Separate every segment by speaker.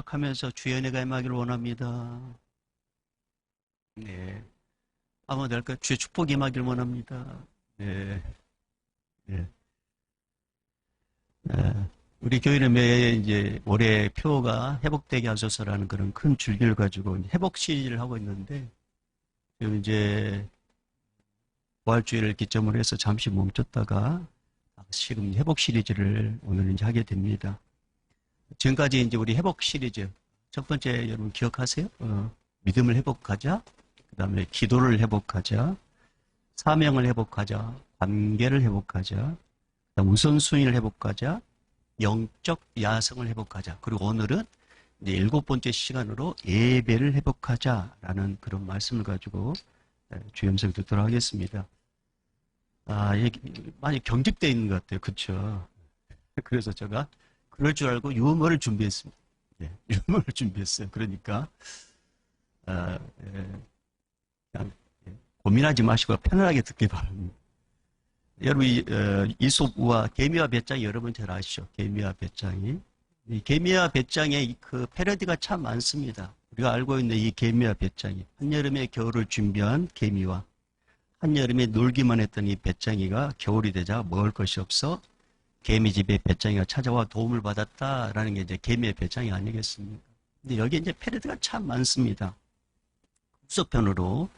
Speaker 1: 하면서 주의 은혜가 임하기를 원합니다. 네. 아무 될까? 주의 축복이 임하기를 원합니다. 네. 네. 네. 우리 교회는 매 이제 올해 표가 회복되게 하소서라는 그런 큰 줄기를 가지고 회복 시리즈를 하고 있는데 지금 이제 부활주의를 기점으로 해서 잠시 멈췄다가 지금 회복 시리즈를 오늘 이제 하게 됩니다. 지금까지 이제 우리 회복 시리즈 첫 번째 여러분 기억하세요? 믿음을 회복하자. 그 다음에 기도를 회복하자. 사명을 회복하자. 관계를 회복하자. 그다음 우선순위를 회복하자. 영적 야성을 회복하자. 그리고 오늘은 이제 7번째 시간으로 예배를 회복하자라는 그런 말씀을 가지고 주임성 듣도록 하겠습니다. 이게 많이 경직되어 있는 것 같아요. 그렇죠? 그래서 제가 그럴 줄 알고 유머를 준비했습니다. 예, 유머를 준비했어요. 그러니까 그냥 고민하지 마시고 편안하게 듣기 바랍니다. 여러분 이솝우와 개미와 배짱이 여러분 잘 아시죠? 개미와 배짱이. 이 개미와 배짱의 그 패러디가 참 많습니다. 우리가 알고 있는 이 개미와 배짱이 한여름에 겨울을 준비한 개미와 한여름에 놀기만 했던 이 배짱이가 겨울이 되자 먹을 것이 없어 개미 집에 배짱이가 찾아와 도움을 받았다라는 게 이제 개미의 배짱이 아니겠습니까? 근데 여기 이제 패러디가 참 많습니다. 후속편으로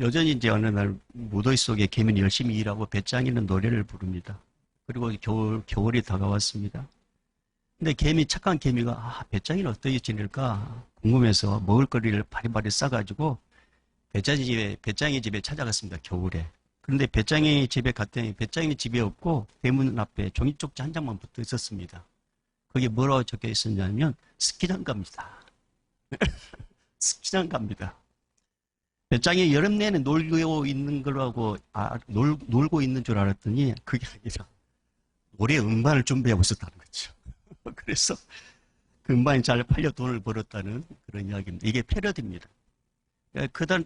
Speaker 1: 여전히 이제 어느 날 무더위 속에 개미는 열심히 일하고 배짱이는 노래를 부릅니다. 그리고 겨울이 다가왔습니다. 근데 착한 개미가 배짱이는 어떻게 지낼까 궁금해서 먹을거리를 바리바리 싸가지고 배짱이 집에 찾아갔습니다. 겨울에. 그런데 배짱이 집에 갔더니 배짱이 집에 없고 대문 앞에 종이쪽지 한 장만 붙어 있었습니다. 거기에 뭐라고 적혀 있었냐면 스키장 갑니다. 스키장 갑니다. 배짱이 여름 내내 놀고 있는 거라고 놀고 있는 줄 알았더니 그게 아니라 노래 음반을 준비하고 있었다는 거죠. 그래서 그 음반이 잘 팔려 돈을 벌었다는 그런 이야기입니다. 이게 패러디입니다.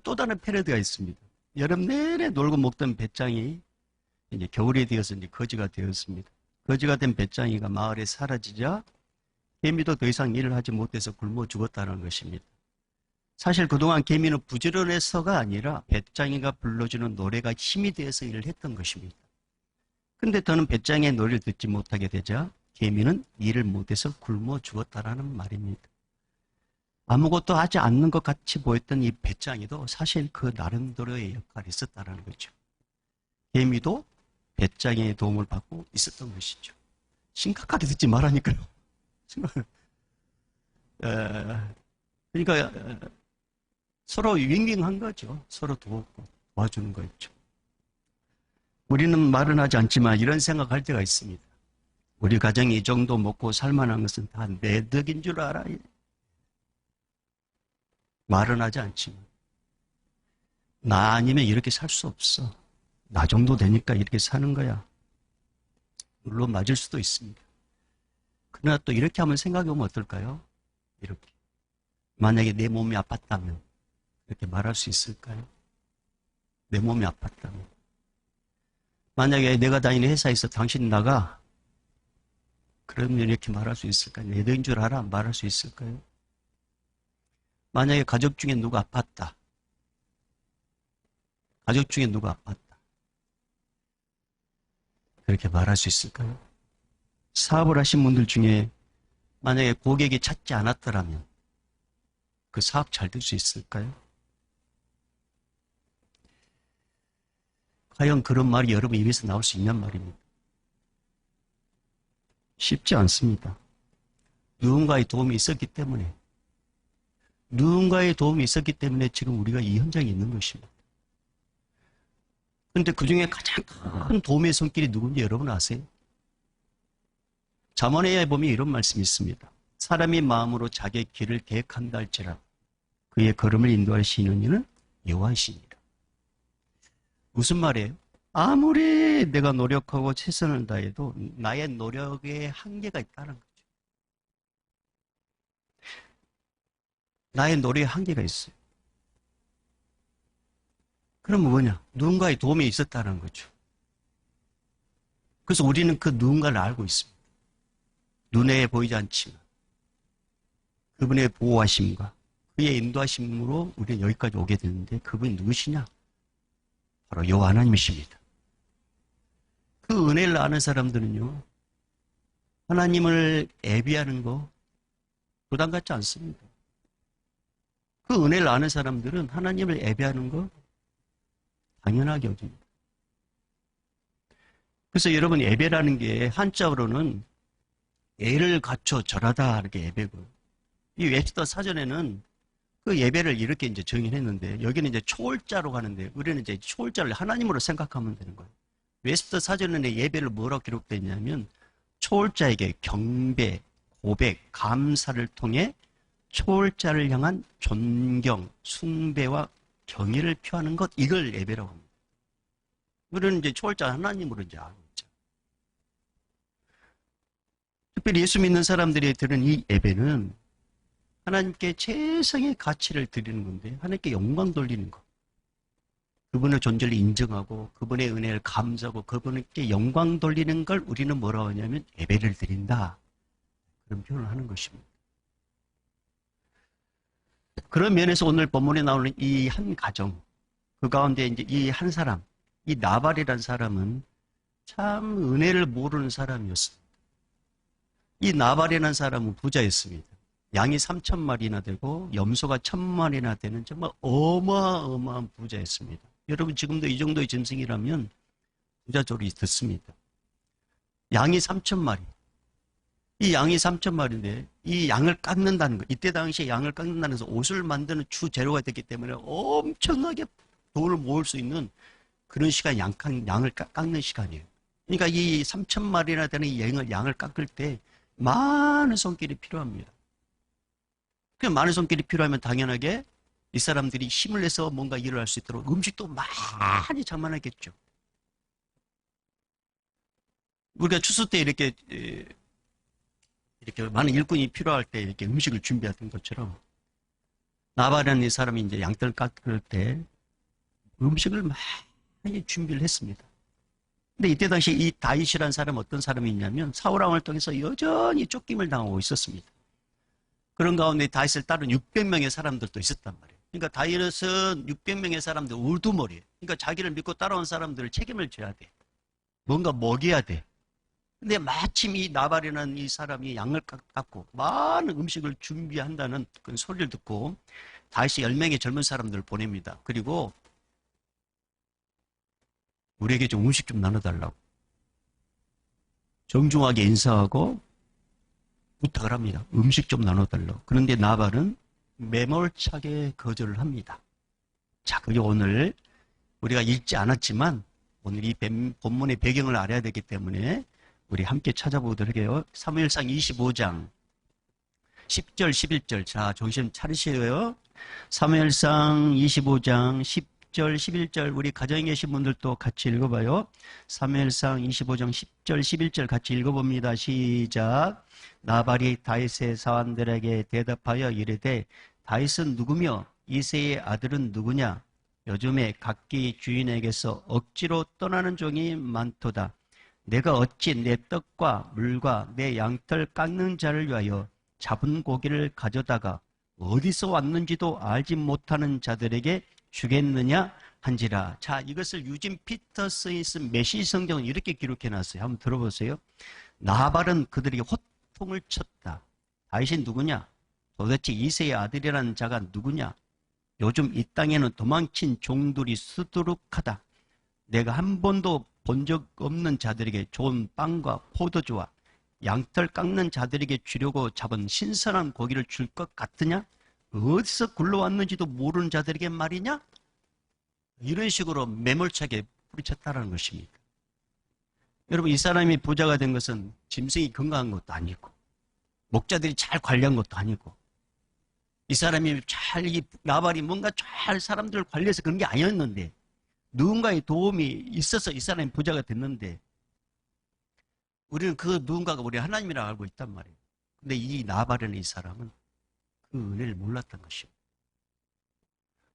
Speaker 1: 또 다른 패러디가 있습니다. 여름 내내 놀고 먹던 배짱이 이제 겨울이 되어서 이제 거지가 되었습니다. 거지가 된 배짱이가 마을에 사라지자 개미도 더 이상 일을 하지 못해서 굶어 죽었다는 것입니다. 사실 그동안 개미는 부지런해서가 아니라 배짱이가 불러주는 노래가 힘이 되어서 일을 했던 것입니다. 근데 더는 배짱이의 노래를 듣지 못하게 되자 개미는 일을 못해서 굶어 죽었다라는 말입니다. 아무것도 하지 않는 것 같이 보였던 이 배짱이도 사실 그 나름대로의 역할이 있었다는 거죠. 개미도 배짱이의 도움을 받고 있었던 것이죠. 심각하게 듣지 말라니까요. 그러니까 서로 윙윙한 거죠. 서로 도와주는 거였죠. 우리는 말은 하지 않지만 이런 생각할 때가 있습니다. 우리 가정이 이 정도 먹고 살만한 것은 다 내 덕인 줄 알아. 말은 하지 않지만 나 아니면 이렇게 살 수 없어. 나 정도 되니까 이렇게 사는 거야. 물론 맞을 수도 있습니다. 그러나 또 이렇게 한번 생각해 보면 어떨까요? 이렇게. 만약에 내 몸이 아팠다면 이렇게 말할 수 있을까요? 내 몸이 아팠다면. 만약에 내가 다니는 회사에서 당신 나가. 그러면 이렇게 말할 수 있을까요? 내 덕인 줄 알아? 말할 수 있을까요? 만약에 가족 중에 누가 아팠다. 가족 중에 누가 아팠다. 그렇게 말할 수 있을까요? 사업을 하신 분들 중에 만약에 고객이 찾지 않았더라면 그 사업 잘 될 수 있을까요? 과연 그런 말이 여러분 입에서 나올 수 있냔 말입니다. 쉽지 않습니다. 누군가의 도움이 있었기 때문에 지금 우리가 이 현장에 있는 것입니다. 그런데 그 중에 가장 큰 도움의 손길이 누군지 여러분 아세요? 잠언에 보면 이런 말씀이 있습니다. 사람이 마음으로 자기의 길을 계획한다 할지라도 그의 걸음을 인도하시는 이는 여호와이시니라. 무슨 말이에요? 아무리 내가 노력하고 최선을 다해도 나의 노력에 한계가 있다는 거죠. 나의 노력에 한계가 있어요. 그러면 뭐냐? 누군가의 도움이 있었다는 거죠. 그래서 우리는 그 누군가를 알고 있습니다. 눈에 보이지 않지만 그분의 보호하심과 그의 인도하심으로 우리는 여기까지 오게 되는데 그분이 누구시냐? 바로 여호와 하나님이십니다. 그 은혜를 아는 사람들은요, 하나님을 예비하는 거 부담 갖지 않습니다. 그 은혜를 아는 사람들은 하나님을 예배하는 거 당연하게 여깁니다. 그래서 여러분, 예배라는 게 한자어로는 예를 갖춰 절하다 이렇게 예배고, 이 웹스터 사전에는 그 예배를 이렇게 이제 정의했는데 여기는 이제 초월자로 가는데 우리는 이제 초월자를 하나님으로 생각하면 되는 거예요. 웹스터 사전에 예배를 뭐라고 기록되어 있냐면 초월자에게 경배, 고백, 감사를 통해 초월자를 향한 존경, 숭배와 경의를 표하는 것, 이걸 예배라고 합니다. 우리는 이제 초월자 하나님으로 이제 알고 있죠. 특별히 예수 믿는 사람들이 드는 이 예배는 하나님께 최상의 가치를 드리는 건데, 하나님께 영광 돌리는 것. 그분의 존재를 인정하고, 그분의 은혜를 감사하고, 그분께 영광 돌리는 걸 우리는 뭐라고 하냐면 예배를 드린다. 그런 표현을 하는 것입니다. 그런 면에서 오늘 본문에 나오는 이 한 가정, 그 가운데 이제 이 한 사람, 이 나발이라는 사람은 참 은혜를 모르는 사람이었습니다. 이 나발이라는 사람은 부자였습니다. 양이 3,000마리나 되고 염소가 1,000마리나 되는 정말 어마어마한 부자였습니다. 여러분, 지금도 이 정도의 짐승이라면 부자조리 듣습니다. 양이 3,000마리. 이 양이 3,000마리인데 이 양을 깎는다는 거, 이때 당시에 양을 깎는다는 것은 옷을 만드는 주 재료가 됐기 때문에 엄청나게 돈을 모을 수 있는 그런 시간이 양을 깎는 시간이에요. 그러니까 이 3,000마리나 되는 이 양을 깎을 때 많은 손길이 필요합니다. 그 많은 손길이 필요하면 당연하게 이 사람들이 힘을 내서 뭔가 일을 할 수 있도록 음식도 많이 장만하겠죠. 우리가 추수 때 이렇게 많은 일꾼이 필요할 때 이렇게 음식을 준비하던 것처럼 나발이라는 이 사람이 이제 양떼를 깎을 때 음식을 많이 준비를 했습니다. 근데 이때 당시 이 다윗이라는 사람은 어떤 사람이 있냐면 사울 왕을 통해서 여전히 쫓김을 당하고 있었습니다. 그런 가운데 다윗을 따른 600명의 사람들도 있었단 말이에요. 그러니까 다윗은 600명의 사람들 우두머리예요. 그러니까 자기를 믿고 따라온 사람들을 책임을 져야 돼. 뭔가 먹여야 돼. 근데 마침 이 나발이라는 이 사람이 양을 깎고 많은 음식을 준비한다는 그런 소리를 듣고 다윗이 10명의 젊은 사람들을 보냅니다. 그리고 우리에게 좀 음식 좀 나눠달라고 정중하게 인사하고 부탁을 합니다. 음식 좀 나눠달라고. 그런데 나발은 매몰차게 거절을 합니다. 자, 그게 오늘 우리가 읽지 않았지만 오늘 이 본문의 배경을 알아야 되기 때문에 우리 함께 찾아보도록 해요. 사무엘상 25장 10절 11절. 자, 정신 차리세요. 사무엘상 25장 10절 11절. 우리 가정에 계신 분들도 같이 읽어봐요. 사무엘상 25장 10절 11절 같이 읽어봅니다. 시작. 나발이 다윗의 사환들에게 대답하여 이르되 다윗은 누구며 이새의 아들은 누구냐? 요즘에 각기 주인에게서 억지로 떠나는 종이 많도다. 내가 어찌 내 떡과 물과 내 양털 깎는 자를 위하여 잡은 고기를 가져다가 어디서 왔는지도 알지 못하는 자들에게 주겠느냐 한지라. 자, 이것을 유진 피터스의 쓴 메시지 성경은 이렇게 기록해놨어요. 한번 들어보세요. 나발은 그들에게 호통을 쳤다. 다윗이 누구냐? 도대체 이새의 아들이라는 자가 누구냐? 요즘 이 땅에는 도망친 종들이 수두룩하다. 내가 한 번도 본 적 없는 자들에게 좋은 빵과 포도주와 양털 깎는 자들에게 주려고 잡은 신선한 고기를 줄 것 같으냐? 어디서 굴러왔는지도 모르는 자들에게 말이냐? 이런 식으로 매몰차게 뿌리쳤다는 것입니다. 여러분, 이 사람이 부자가 된 것은 짐승이 건강한 것도 아니고 목자들이 잘 관리한 것도 아니고 이 사람이 이 나발이 뭔가 잘 사람들을 관리해서 그런 게 아니었는데 누군가의 도움이 있어서 이 사람이 부자가 됐는데 우리는 그 누군가가 우리 하나님이라고 알고 있단 말이에요. 근데 이 나발이라는 이 사람은 그 은혜를 몰랐던 것입니다.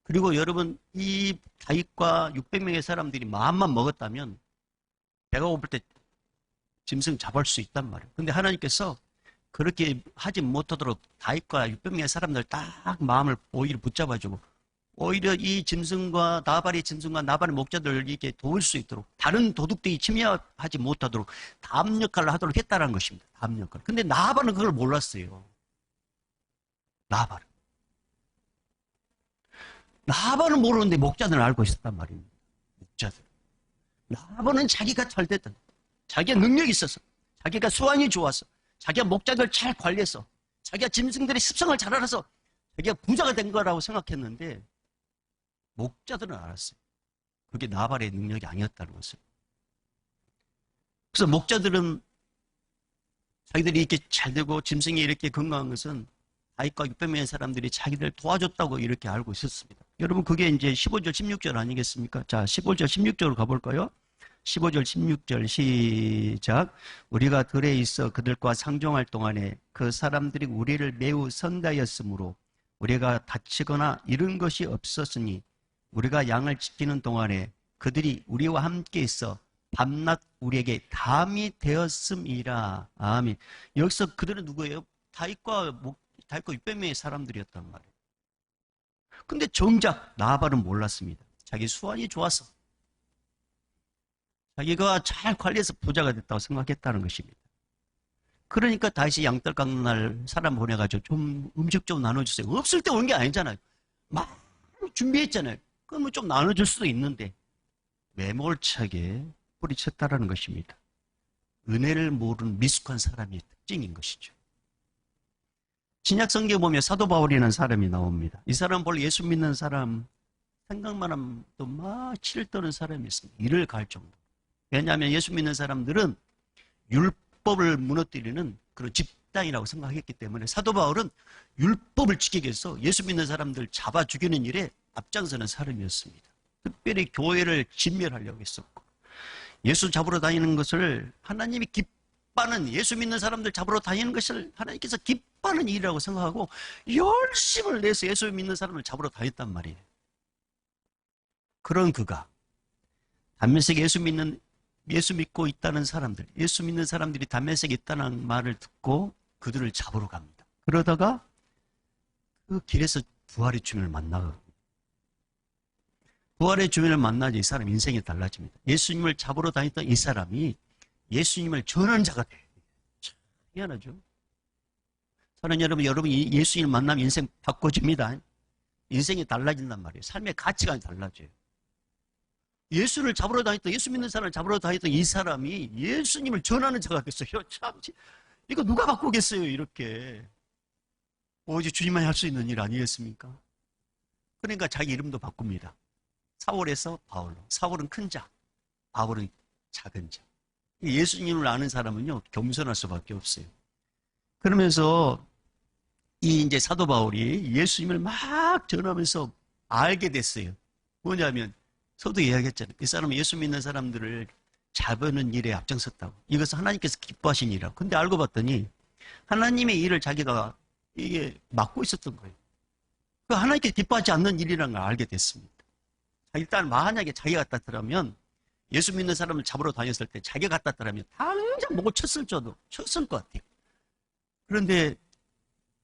Speaker 1: 그리고 여러분, 이 다윗과 600명의 사람들이 마음만 먹었다면 배가 고플 때 짐승 잡을 수 있단 말이에요. 근데 하나님께서 그렇게 하지 못하도록 다윗과 600명의 사람들 딱 마음을 오히려 붙잡아주고 오히려 이 짐승과 나발의 짐승과 나발의 목자들을 이렇게 도울 수 있도록 다른 도둑들이 침입하지 못하도록 담 역할을 하도록 했다는 것입니다. 담 역할. 근데 나발은 그걸 몰랐어요. 나발은. 나발은 모르는데 목자들은 알고 있었단 말입니다. 목자들. 나발은 자기가 잘 됐다. 자기가 능력이 있어서. 자기가 수완이 좋아서. 자기가 목자들 잘 관리해서. 자기가 짐승들의 습성을 잘 알아서 자기가 부자가 된 거라고 생각했는데 목자들은 알았어요. 그게 나발의 능력이 아니었다는 것을. 그래서 목자들은 자기들이 이렇게 잘 되고 짐승이 이렇게 건강한 것은 다윗과 600명의 사람들이 자기들 도와줬다고 이렇게 알고 있었습니다. 여러분 그게 이제 15절 16절 아니겠습니까? 자 15절 16절로 가볼까요? 15절 16절 시작. 우리가 들에 있어 그들과 상종할 동안에 그 사람들이 우리를 매우 선다였으므로 우리가 다치거나 잃은 것이 없었으니 우리가 양을 지키는 동안에 그들이 우리와 함께 있어 밤낮 우리에게 담이 되었음이라. 아멘. 여기서 그들은 누구예요? 다윗과 600명의 사람들이었단 말이에요. 근데 정작 나발은 몰랐습니다. 자기 수완이 좋아서 자기가 잘 관리해서 부자가 됐다고 생각했다는 것입니다. 그러니까 다시 양떼 깎는 날 사람 보내가지고 좀 음식 좀 나눠주세요. 없을 때 온 게 아니잖아요. 막 준비했잖아요. 그러면 좀 나눠줄 수도 있는데 매몰차게 뿌리쳤다라는 것입니다. 은혜를 모르는 미숙한 사람의 특징인 것이죠. 신약 성경에 보면 사도 바울이라는 사람이 나옵니다. 이 사람 원래 예수 믿는 사람 생각만 하면 또 막 치를 떠는 사람이 있습니다. 이를 갈 정도. 왜냐하면 예수 믿는 사람들은 율법을 무너뜨리는 그런 집단이라고 생각했기 때문에 사도 바울은 율법을 지키기 위해서 예수 믿는 사람들 잡아 죽이는 일에 앞장서는 사람이었습니다. 특별히 교회를 진멸하려고 했었고 예수 잡으러 다니는 것을 하나님이 기뻐하는 예수 믿는 사람들 잡으러 다니는 것을 하나님께서 기뻐하는 일이라고 생각하고 열심을 내서 예수 믿는 사람을 잡으러 다녔단 말이에요. 그런 그가 담메색에 예수 믿고 있다는 사람들, 예수 믿는 사람들이 담메색에 있다는 말을 듣고 그들을 잡으러 갑니다. 그러다가 그 길에서 부활의 주님을 만나고 부활의 주님을 만나지 이 사람 인생이 달라집니다. 예수님을 잡으러 다녔던 이 사람이 예수님을 전하는 자가 돼요. 참 희한하죠. 사랑하는 여러분, 여러분이 예수님을 만나면 인생 바꿔집니다. 인생이 달라진단 말이에요. 삶의 가치관이 달라져요. 예수를 잡으러 다녔던, 예수 믿는 사람을 잡으러 다녔던 이 사람이 예수님을 전하는 자가 됐어요. 참, 이거 누가 바꾸겠어요, 이렇게. 오직 주님만이 할 수 있는 일 아니겠습니까? 그러니까 자기 이름도 바꿉니다. 사울에서 바울로. 사울은 큰 자, 바울은 작은 자. 예수님을 아는 사람은요, 겸손할 수밖에 없어요. 그러면서 이 이제 사도 바울이 예수님을 막 전하면서 알게 됐어요. 뭐냐면, 저도 이야기했잖아요. 이 사람은 예수 믿는 사람들을 잡는 일에 앞장섰다고. 이것은 하나님께서 기뻐하신 일이라고. 근데 알고 봤더니 하나님의 일을 자기가 이게 맡고 있었던 거예요. 그 하나님께 기뻐하지 않는 일이라는 걸 알게 됐습니다. 일단 만약에 자기가 같았더라면 예수 믿는 사람을 잡으러 다녔을 때 자기가 같았더라면 당장 목을 쳤을 것 같아요. 그런데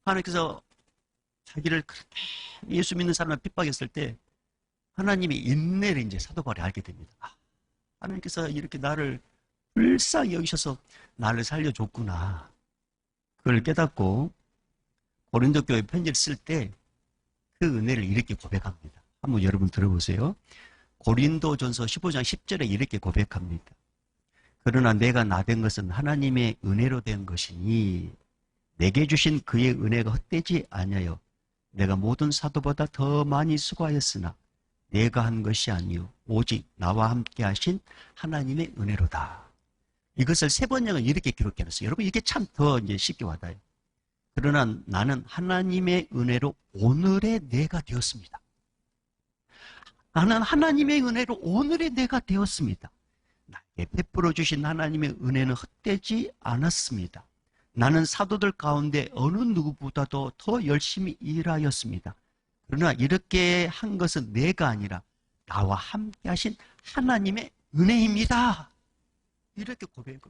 Speaker 1: 하나님께서 자기를 그렇게 예수 믿는 사람을 핍박했을 때 하나님의 인내를 이제 사도 바울이 알게 됩니다. 하나님께서 이렇게 나를 불쌍히 여기셔서 나를 살려줬구나. 그걸 깨닫고 고린도 교회 편지를 쓸 때 그 은혜를 이렇게 고백합니다. 한번 여러분 들어보세요. 고린도전서 15장 10절에 이렇게 고백합니다. 그러나 내가 나 된 것은 하나님의 은혜로 된 것이니 내게 주신 그의 은혜가 헛되지 아니하여 내가 모든 사도보다 더 많이 수고하였으나 내가 한 것이 아니요 오직 나와 함께 하신 하나님의 은혜로다. 이것을 세 번역은 이렇게 기록해놨어요. 여러분 이게 참 더 이제 쉽게 와닿아요. 그러나 나는 하나님의 은혜로 오늘의 내가 되었습니다. 나는 하나님의 은혜로 오늘의 내가 되었습니다. 나에게 베풀어 주신 하나님의 은혜는 헛되지 않았습니다. 나는 사도들 가운데 어느 누구보다도 더 열심히 일하였습니다. 그러나 이렇게 한 것은 내가 아니라 나와 함께 하신 하나님의 은혜입니다. 이렇게 고백해요.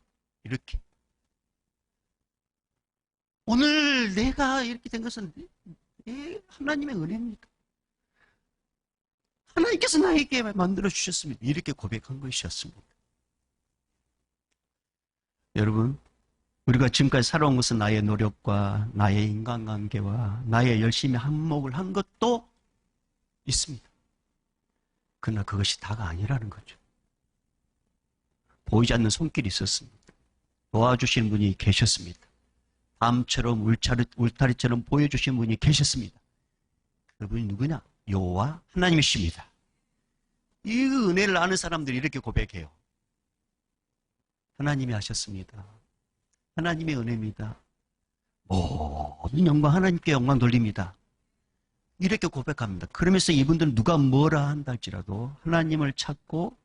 Speaker 1: 이렇게. 오늘 내가 이렇게 된 것은 하나님의 은혜입니다. 하나님께서 나에게 만들어 주셨습니다. 이렇게 고백한 것이었습니다. 여러분, 우리가 지금까지 살아온 것은 나의 노력과 나의 인간관계와 나의 열심히 한몫을 한 것도 있습니다. 그러나 그것이 다가 아니라는 거죠. 보이지 않는 손길이 있었습니다. 도와주시는 분이 계셨습니다. 밤처럼 울타리처럼 보여주신 분이 계셨습니다. 그분이 누구냐? 여호와 하나님이십니다. 이 은혜를 아는 사람들이 이렇게 고백해요. 하나님이 하셨습니다. 하나님의 은혜입니다. 모든 영광 하나님께 영광 돌립니다. 이렇게 고백합니다. 그러면서 이분들은 누가 뭐라 한다 할지라도 하나님을 찾고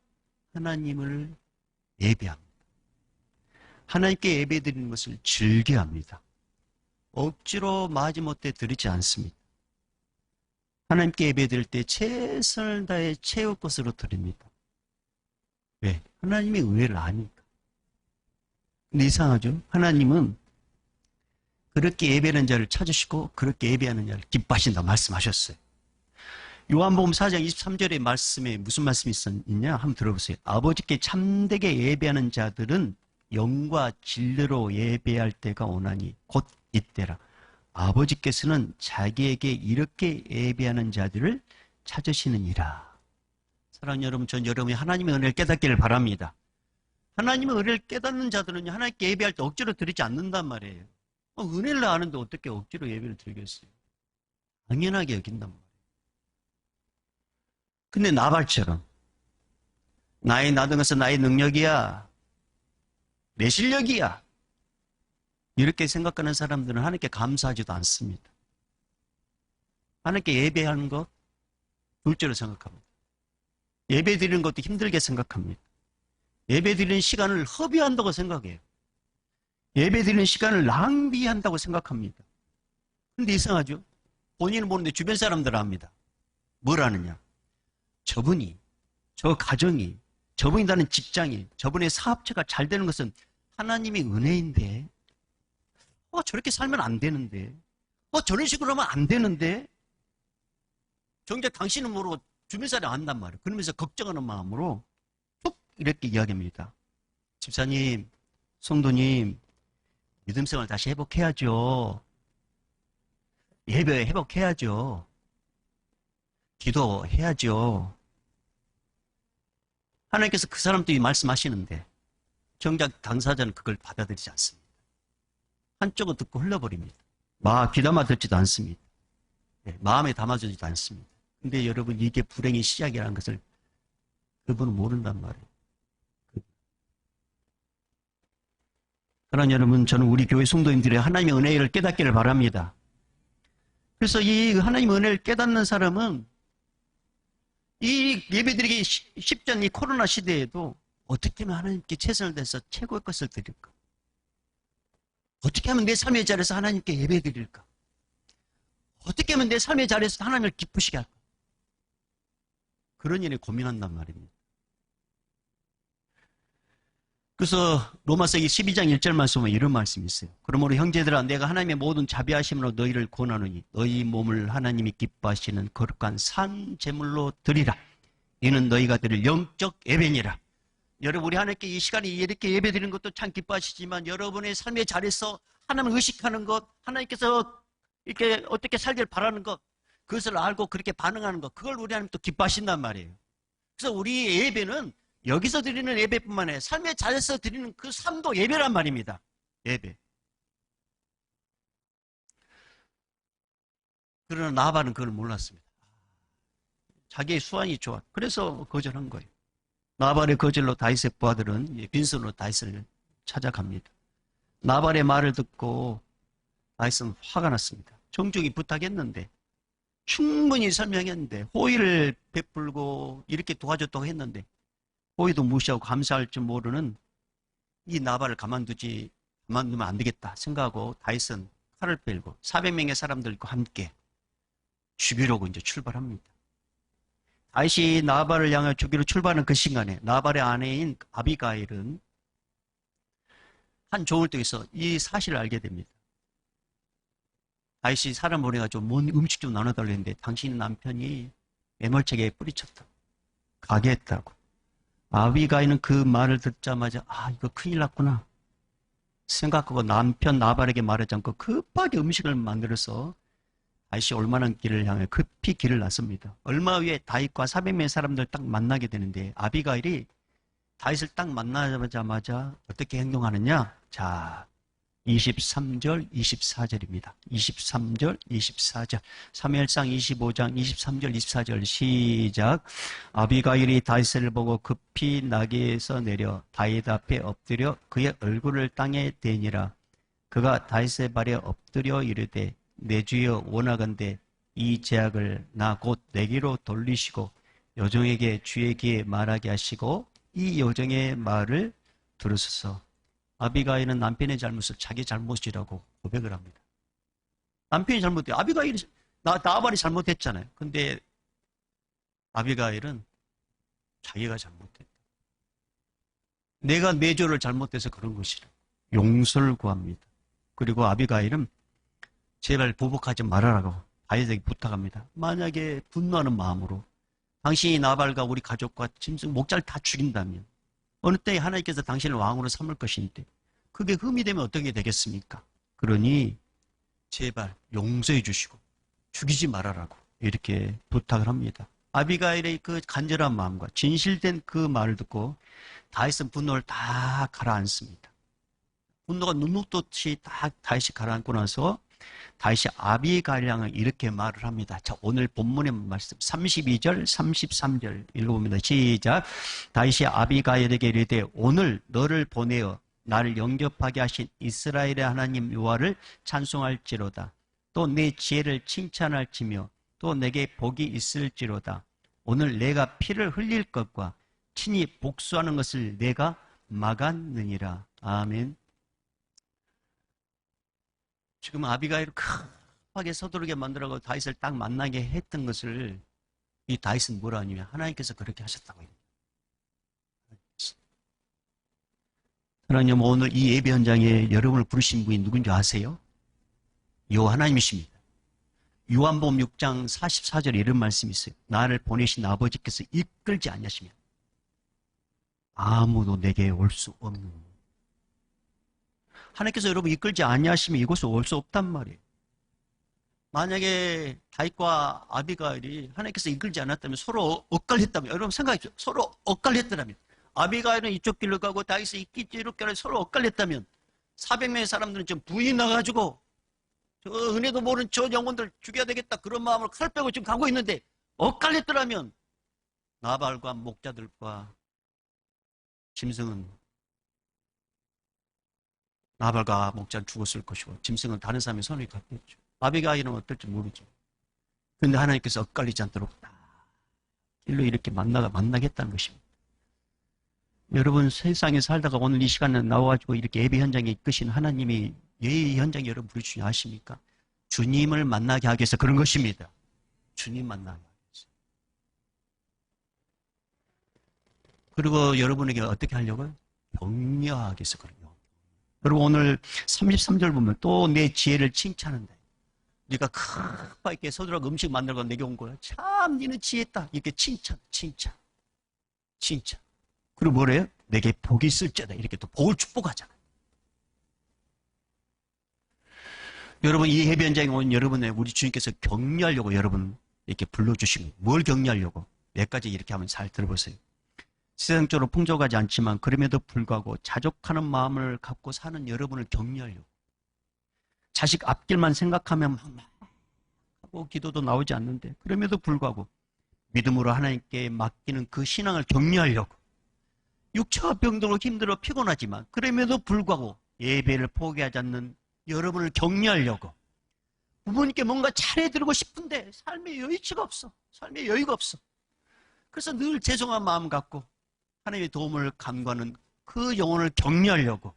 Speaker 1: 하나님을 예배합니다. 하나님께 예배드리는 것을 즐겨합니다. 억지로 마지못해 드리지 않습니다. 하나님께 예배드릴 때 최선을 다해 채울 것으로 드립니다. 왜? 하나님의 은혜를 아니까. 근데 이상하죠? 하나님은 그렇게 예배하는 자를 찾으시고 그렇게 예배하는 자를 기뻐하신다 말씀하셨어요. 요한복음 4장 23절의 말씀에 무슨 말씀이 있냐? 한번 들어보세요. 아버지께 참되게 예배하는 자들은 영과 진리로 예배할 때가 오나니 곧 이때라. 아버지께서는 자기에게 이렇게 예배하는 자들을 찾으시느니라. 사랑하는 여러분, 전 여러분이 하나님의 은혜를 깨닫기를 바랍니다. 하나님의 은혜를 깨닫는 자들은 하나님께 예배할 때 억지로 드리지 않는단 말이에요. 은혜를 아는데 어떻게 억지로 예배를 드리겠어요? 당연하게 여긴단 말이에요. 근데 나발처럼 나의 나든 것은 나의 능력이야, 내 실력이야, 이렇게 생각하는 사람들은 하나님께 감사하지도 않습니다. 하나님께 예배하는 것 둘째로 생각합니다. 예배 드리는 것도 힘들게 생각합니다. 예배 드리는 시간을 허비한다고 생각해요. 예배 드리는 시간을 낭비한다고 생각합니다. 근데 이상하죠? 본인은 모르는데 주변 사람들은 압니다. 뭘 아느냐? 저분이, 저 가정이, 저분이 다는 직장이, 저분의 사업체가 잘 되는 것은 하나님의 은혜인데, 저렇게 살면 안 되는데, 저런 식으로 하면 안 되는데, 정작 당신은 모르고 주변 사람이 안단 말이에요. 그러면서 걱정하는 마음으로 툭 이렇게 이야기합니다. 집사님, 성도님, 믿음생활 다시 회복해야죠. 예배 회복해야죠. 기도해야죠. 하나님께서 그 사람들이 말씀하시는데 정작 당사자는 그걸 받아들이지 않습니다. 한쪽은 듣고 흘러버립니다. 귀담아 듣지도 않습니다. 마음에 담아주지도 않습니다. 근데 여러분, 이게 불행의 시작이라는 것을 그분은 모른단 말이에요. 그러나 여러분, 저는 우리 교회 성도님들의 하나님의 은혜를 깨닫기를 바랍니다. 그래서 이 하나님의 은혜를 깨닫는 사람은 이 예배드리기 쉽지 않은 이 코로나 시대에도 어떻게 하면 하나님께 최선을 다해서 최고의 것을 드릴까? 어떻게 하면 내 삶의 자리에서 하나님께 예배드릴까? 어떻게 하면 내 삶의 자리에서 하나님을 기쁘시게 할까? 그런 일에 고민한단 말입니다. 그래서 로마서 12장 1절 말씀에 이런 말씀이 있어요. 그러므로 형제들아, 내가 하나님의 모든 자비하심으로 너희를 권하노니 너희 몸을 하나님이 기뻐하시는 거룩한 산 제물로 드리라. 이는 너희가 드릴 영적 예배니라. 여러분, 우리 하나님께 이 시간에 이렇게 예배드리는 것도 참 기뻐하시지만 여러분의 삶의 자리에서 하나님을 의식하는 것, 하나님께서 이렇게 어떻게 살길 바라는 것, 그것을 알고 그렇게 반응하는 것, 그걸 우리 하나님 또 기뻐하신단 말이에요. 그래서 우리의 예배는 여기서 드리는 예배뿐만 아니라 삶의 자리에서 드리는 그 삶도 예배란 말입니다. 예배. 그러나 나발은 그걸 몰랐습니다. 자기의 수완이 좋아. 그래서 거절한 거예요. 나발의 거절로 다윗의 부하들은 빈손으로 다윗을 찾아갑니다. 나발의 말을 듣고 다윗은 화가 났습니다. 정중히 부탁했는데, 충분히 설명했는데, 호의를 베풀고 이렇게 도와줬다고 했는데 호의도 무시하고 감사할 줄 모르는 이 나발을 가만두면 안 되겠다 생각하고 다윗은 칼을 빼고 400명의 사람들과 함께 죽이려고 이제 출발합니다. 다윗이 나발을 향해 죽이러 출발하는 그 시간에 나발의 아내인 아비가일은 한 종을 통해서 이 사실을 알게 됩니다. 다윗이 사람 보내가지고 뭔 음식 좀 나눠달라고 했는데 당신 남편이 매몰차게 뿌리쳤다. 가게 했다고. 아비가이는 그 말을 듣자마자 이거 큰일 났구나 생각하고 남편 나발에게 말하지 않고 급하게 음식을 만들어서 다윗이 올만한 길을 향해 급히 길을 났습니다. 얼마 후에 다윗과 400명의 사람들 딱 만나게 되는데 아비가일이 다윗을 딱 만나자마자 어떻게 행동하느냐? 자, 23절, 24절입니다. 23절, 24절. 사무엘상 25장 23절, 24절 시작. 아비가일이 다윗을 보고 급히 나귀에서 내려 다윗 앞에 엎드려 그의 얼굴을 땅에 대니라. 그가 다윗의 발에 엎드려 이르되 내 주여 원하건대 이 제약을 나 곧 내게로 돌리시고 여종에게 주의 귀에 말하게 하시고 이 여종의 말을 들으소서. 아비가일은 남편의 잘못을 자기 잘못이라고 고백을 합니다. 남편이 잘못해. 아비가일이 나발이 잘못했잖아요. 근데 아비가일은 자기가 잘못했다. 내가 내 죄를 잘못해서 그런 것이라 용서를 구합니다. 그리고 아비가일은 제발 보복하지 말아라고 다윗에게 부탁합니다. 만약에 분노하는 마음으로 당신이 나발과 우리 가족과 짐승 목자를 다 죽인다면 어느 때에 하나님께서 당신을 왕으로 삼을 것인데 그게 흠이 되면 어떻게 되겠습니까? 그러니 제발 용서해 주시고 죽이지 말아라고 이렇게 부탁을 합니다. 아비가일의 그 간절한 마음과 진실된 그 말을 듣고 다윗은 분노를 다 가라앉습니다. 분노가 눈녹듯이 다 다윗이 가라앉고 나서 다윗이 아비가일을 향해 이렇게 말을 합니다. 자, 오늘 본문의 말씀 32절, 33절 읽어봅니다. 시작. 다윗이 아비가일에게 이르되 오늘 너를 보내어 나를 영접하게 하신 이스라엘의 하나님 여호와를 찬송할지로다. 또 내 지혜를 칭찬할지며 또 내게 복이 있을지로다. 오늘 내가 피를 흘릴 것과 친히 복수하는 것을 내가 막았느니라. 아멘. 지금 아비가일을 급하게 서두르게 만들어서 다윗을 딱 만나게 했던 것을 이 다윗은 뭐라 하냐면 하나님께서 그렇게 하셨다고 합니다. 하나님 오늘 이 예배 현장에 여러분을 부르신 분이 누군지 아세요? 여호와 하나님이십니다. 요한복음 6장 44절에 이런 말씀이 있어요. 나를 보내신 아버지께서 이끌지 않으시면 아무도 내게 올 수 없는 하나님께서 여러분 이끌지 아니하시면 이곳에 올 수 없단 말이에요. 만약에 다윗과 아비가일이 하나님께서 이끌지 않았다면 서로 엇갈렸다면 여러분 생각해보세요. 서로 엇갈렸더라면 아비가일은 이쪽 길로 가고 다윗은 이쪽 길로 서로 엇갈렸다면 400명의 사람들은 지금 부인 나가지고 저 은혜도 모르는 저 영혼들 죽여야 되겠다 그런 마음으로 칼 빼고 지금 가고 있는데 엇갈렸더라면 나발과 목자들과 짐승은 나발과 목자는 죽었을 것이고 짐승은 다른 사람의 손에 갔겠죠. 아비가일은 어떨지 모르죠. 그런데 하나님께서 엇갈리지 않도록 길로 이렇게 만나겠다는 것입니다. 여러분 세상에 살다가 오늘 이 시간에 나와가지고 이렇게 예배 현장에 이끄신 하나님이 예배 현장에 여러분 부르시니 아십니까? 주님을 만나게 하기 위해서 그런 것입니다. 주님 만나게 하기 위해서. 그리고 여러분에게 어떻게 하려고요? 격려하기 위해서 그래요. 여러분 오늘 33절 보면 또 내 지혜를 칭찬한다. 네가 급하게 서두르고 음식 만들고 내게 온 거야. 참 너는 지혜했다. 이렇게 칭찬. 그리고 뭐래요? 내게 복이 있을지어다. 이렇게 또 복을 축복하잖아. 여러분 이 예배 현장에 온 여러분의 우리 주님께서 격려하려고 여러분 이렇게 불러주신 거예요. 뭘 격려하려고? 몇 가지 이렇게 하면 잘 들어보세요. 세상적으로 풍족하지 않지만 그럼에도 불구하고 자족하는 마음을 갖고 사는 여러분을 격려하려고. 자식 앞길만 생각하면 막 하고 기도도 나오지 않는데 그럼에도 불구하고 믿음으로 하나님께 맡기는 그 신앙을 격려하려고. 육체가 병들고 힘들어 피곤하지만 그럼에도 불구하고 예배를 포기하지 않는 여러분을 격려하려고. 부모님께 뭔가 잘해드리고 싶은데 삶의 여유가 없어. 삶의 여유가 없어. 그래서 늘 죄송한 마음 갖고 하나님의 도움을 간구하는 그 영혼을 격려하려고.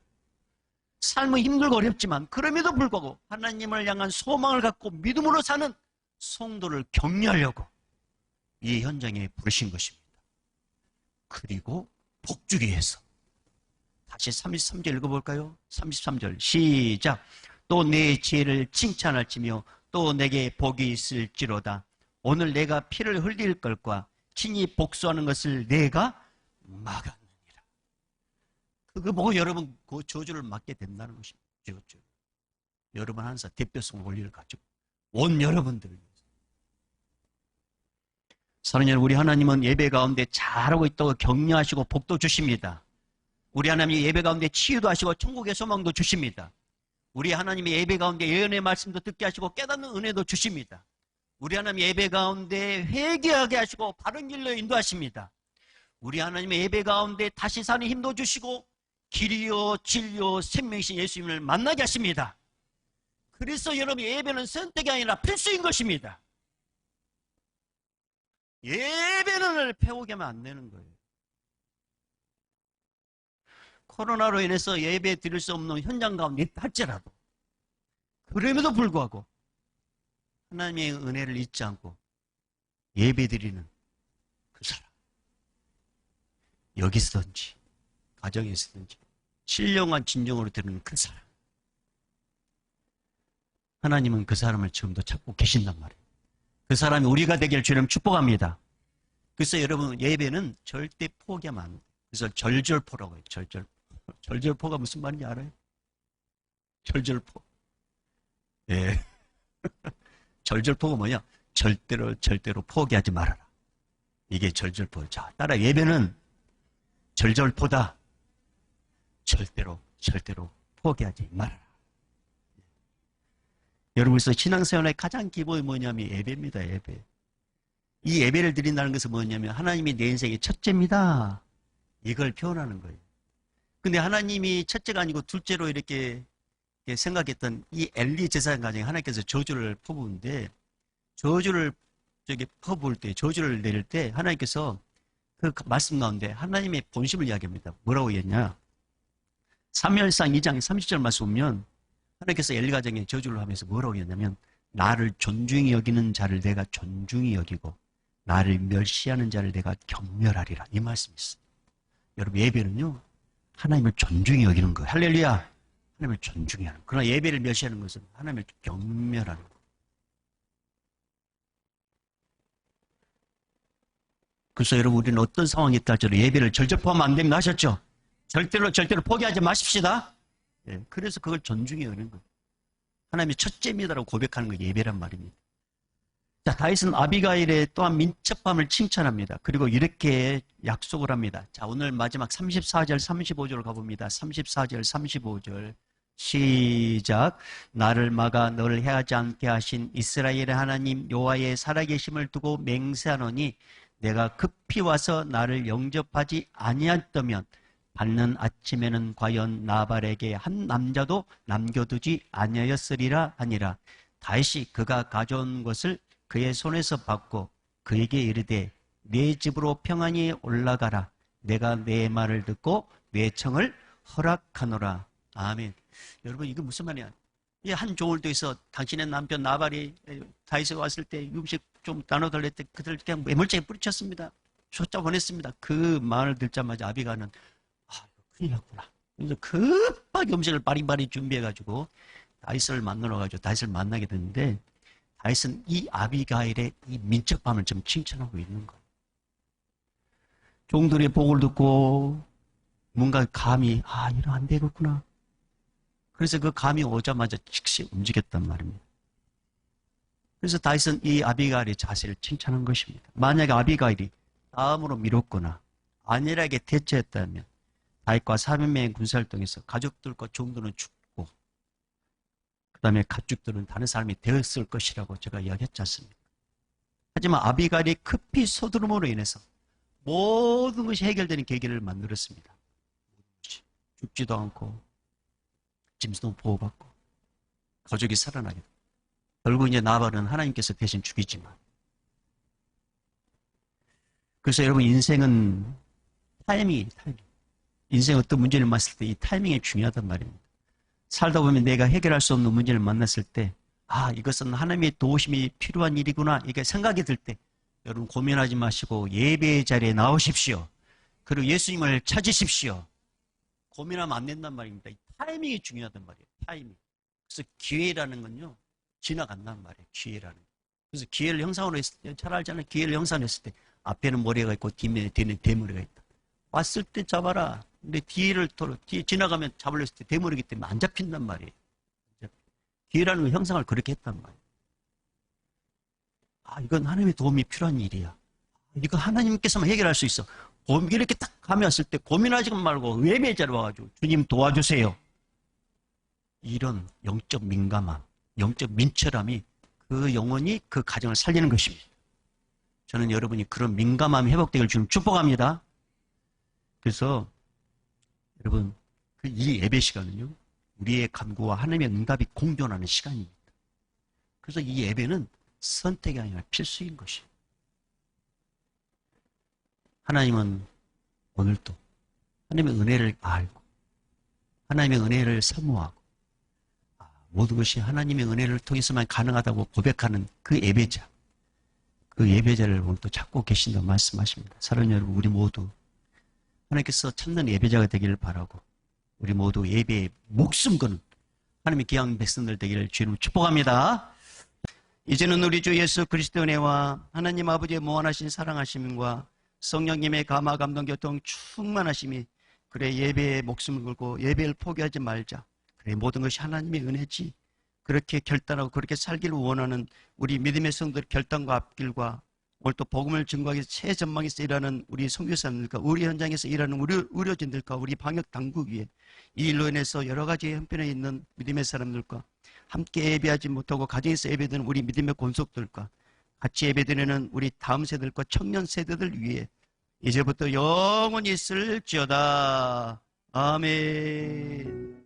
Speaker 1: 삶은 힘들고 어렵지만 그럼에도 불구하고 하나님을 향한 소망을 갖고 믿음으로 사는 성도를 격려하려고 이 현장에 부르신 것입니다. 그리고 복 주기 위해서. 다시 33절 읽어볼까요? 33절 시작. 또 내 지혜를 칭찬할지며 또 내게 복이 있을지로다. 오늘 내가 피를 흘릴 것과 친히 복수하는 것을 내가 막았느니라. 그거 보고 여러분 그 저주를 막게 된다는 것입니다. 여러분 항상 대표성 원리를 가지고 온 여러분들을 위해서. 사랑하는 여러분, 우리 하나님은 예배 가운데 잘하고 있다고 격려하시고 복도 주십니다. 우리 하나님이 예배 가운데 치유도 하시고 천국의 소망도 주십니다. 우리 하나님의 예배 가운데 예언의 말씀도 듣게 하시고 깨닫는 은혜도 주십니다. 우리 하나님 예배 가운데 회개하게 하시고 바른 길로 인도하십니다. 우리 하나님의 예배 가운데 다시 사는 힘도 주시고 길이요 진리요 생명이신 예수님을 만나게 하십니다. 그래서 여러분 예배는 선택이 아니라 필수인 것입니다. 예배는 배우게 하면 안 되는 거예요. 코로나로 인해서 예배 드릴 수 없는 현장 가운데 있다 할지라도 그럼에도 불구하고 하나님의 은혜를 잊지 않고 예배 드리는 그 사람, 여기서든지 가정에서든지 신령한 진정으로 드리는 그 사람, 하나님은 그 사람을 지금도 찾고 계신단 말이에요. 그 사람이 우리가 되길 주님 축복합니다. 그래서 여러분 예배는 절대 포기하면 안 돼요. 그래서 절절포라고 해요. 절절포. 절절포가 무슨 말인지 알아요? 절절포. 예. 절절포가 뭐냐? 절대로 포기하지 말아라. 이게 절절포. 자, 따라 예배는 절절포다. 절대로 포기하지 말아라. 여러분께서 신앙생활의 가장 기본이 뭐냐면 예배입니다. 예배. 이 예배를 드린다는 것은 뭐냐면 하나님이 내 인생의 첫째입니다. 이걸 표현하는 거예요. 근데 하나님이 첫째가 아니고 둘째로 이렇게 생각했던 이 엘리 제사장 가정에 하나님께서 저주를 퍼부은데, 저주를 퍼부을 때, 저주를 내릴 때 하나님께서 그 말씀 가운데 하나님의 본심을 이야기합니다. 뭐라고 했냐? 사무엘상 2장 30절 말씀 보면 하나님께서 엘리 가정에 저주를 하면서 뭐라고 했냐면, 나를 존중히 여기는 자를 내가 존중히 여기고 나를 멸시하는 자를 내가 경멸하리라. 이 말씀이 있어요. 여러분 예배는요 하나님을 존중히 여기는 거예요. 할렐루야. 하나님을 존중히 하는 거예요. 그러나 예배를 멸시하는 것은 하나님을 경멸하는 거예요. 그래서 여러분 우리는 어떤 상황이 있다 할지라도 예배를 절절포하면 안 됩니다 하셨죠? 절대로 포기하지 마십시다. 예, 그래서 그걸 존중히 여기는 거예요. 하나님이 첫째입니다라고 고백하는 게 예배란 말입니다. 자, 다윗은 아비가일의 또한 민첩함을 칭찬합니다. 그리고 이렇게 약속을 합니다. 자, 오늘 마지막 34절, 35절을 가봅니다. 34절, 35절. 시작. 나를 막아 너를 해하지 않게 하신 이스라엘의 하나님 여호와의 살아계심을 두고 맹세하노니 내가 급히 와서 나를 영접하지 아니하였다면 받는 아침에는 과연 나발에게 한 남자도 남겨두지 아니하였으리라 하니라. 다윗이 그가 가져온 것을 그의 손에서 받고 그에게 이르되 내 집으로 평안히 올라가라. 내가 내 말을 듣고 내 청을 허락하노라. 아멘. 여러분 이거 무슨 말이야? 한 종을도에서 당신의 남편 나발이 다윗에 왔을 때 음식 좀 나눠달랬을 때 그들 그냥 매몰차게 뿌리쳤습니다. 쫓아보냈습니다. 그 말을 듣자마자 아비가는 큰일 났구나. 그래서 급하게 음식을 바리바리 준비해가지고 다윗을 만나러가지고 다윗을 만나게 됐는데, 다윗은 이 아비가일의 이 민첩함을 좀 칭찬하고 있는 거예요. 종들의 복을 듣고 뭔가 감이 이러면 안 되겠구나. 그래서 그 감이 오자마자 즉시 움직였단 말입니다. 그래서 다윗은 이 아비가일의 자세를 칭찬한 것입니다. 만약에 아비가일이 다음으로 미뤘거나 안일하게 대처했다면 다윗과 300명의 군사활동에서 가족들과 종들은 죽고 그 다음에 가축들은 다른 사람이 되었을 것이라고 제가 이야기했지 않습니까? 하지만 아비가일이 급히 서두름으로 인해서 모든 것이 해결되는 계기를 만들었습니다. 죽지도 않고 짐승도 보호받고 가족이 살아나게 됩니다. 결국 이제 나발은 하나님께서 대신 죽이지만, 그래서 여러분 인생은 타이밍. 인생 어떤 문제를 만났을 때 이 타이밍이 중요하단 말입니다. 살다 보면 내가 해결할 수 없는 문제를 만났을 때 이것은 하나님의 도우심이 필요한 일이구나 이게 생각이 들 때 여러분 고민하지 마시고 예배의 자리에 나오십시오. 그리고 예수님을 찾으십시오. 고민하면 안 된단 말입니다. 이 타이밍이 중요하단 말이에요. 타이밍. 그래서 기회라는 건요, 지나간단 말이에요. 기회라는 거. 그래서 기회를 형상으로 했을 때, 잘 알잖아요. 기회를 형상으로 했을 때 앞에는 머리가 있고 뒤에는 대머리가 있다. 왔을 때 잡아라. 근데 뒤에 지나가면 잡으려 했을 때 대머리이기 때문에 안 잡힌단 말이에요. 기회라는 건 형상을 그렇게 했단 말이에요. 아, 이건 하나님의 도움이 필요한 일이야. 이거 하나님께서만 해결할 수 있어. 이렇게 딱 감이 왔을 때 고민하지 말고 외배자로 와가지고 주님 도와주세요. 이런 영적 민감함, 영적 민철함이 그 영혼이 그 가정을 살리는 것입니다. 저는 여러분이 그런 민감함이 회복되기를 주님 축복합니다. 그래서 여러분, 이 예배 시간은요, 우리의 간구와 하나님의 응답이 공존하는 시간입니다. 그래서 이 예배는 선택이 아니라 필수인 것이에요. 하나님은 오늘도 하나님의 은혜를 알고 하나님의 은혜를 사모하고 모든 것이 하나님의 은혜를 통해서만 가능하다고 고백하는 그 예배자를 오늘 또 찾고 계신다고 말씀하십니다. 사랑하는 여러분, 우리 모두 하나님께서 참는 예배자가 되기를 바라고 우리 모두 예배에 목숨 거는 하나님의 귀한 백성들 되기를 주님으로 축복합니다. 이제는 우리 주 예수 그리스도의 은혜와 하나님 아버지의 무한하신 사랑하심과 성령님의 감화 감동 교통 충만하심이 그래 예배에 목숨을 걸고 예배를 포기하지 말자. 그래 모든 것이 하나님의 은혜지. 그렇게 결단하고 그렇게 살기를 원하는 우리 믿음의 성도의 결단과 앞길과 오늘 또 복음을 증거하기 위해서 최전방에서 일하는 우리 선교사님들과 우리 현장에서 일하는 우리 의료진들과 우리 방역 당국 위에 이 일로 인해서 여러 가지 형편에 있는 믿음의 사람들과 함께 예배하지 못하고 가정에서 예배드리는 우리 믿음의 권속들과 같이 예배드리는 우리 다음 세대들과 청년 세대들 위해 이제부터 영원히 있을지어다. 아멘.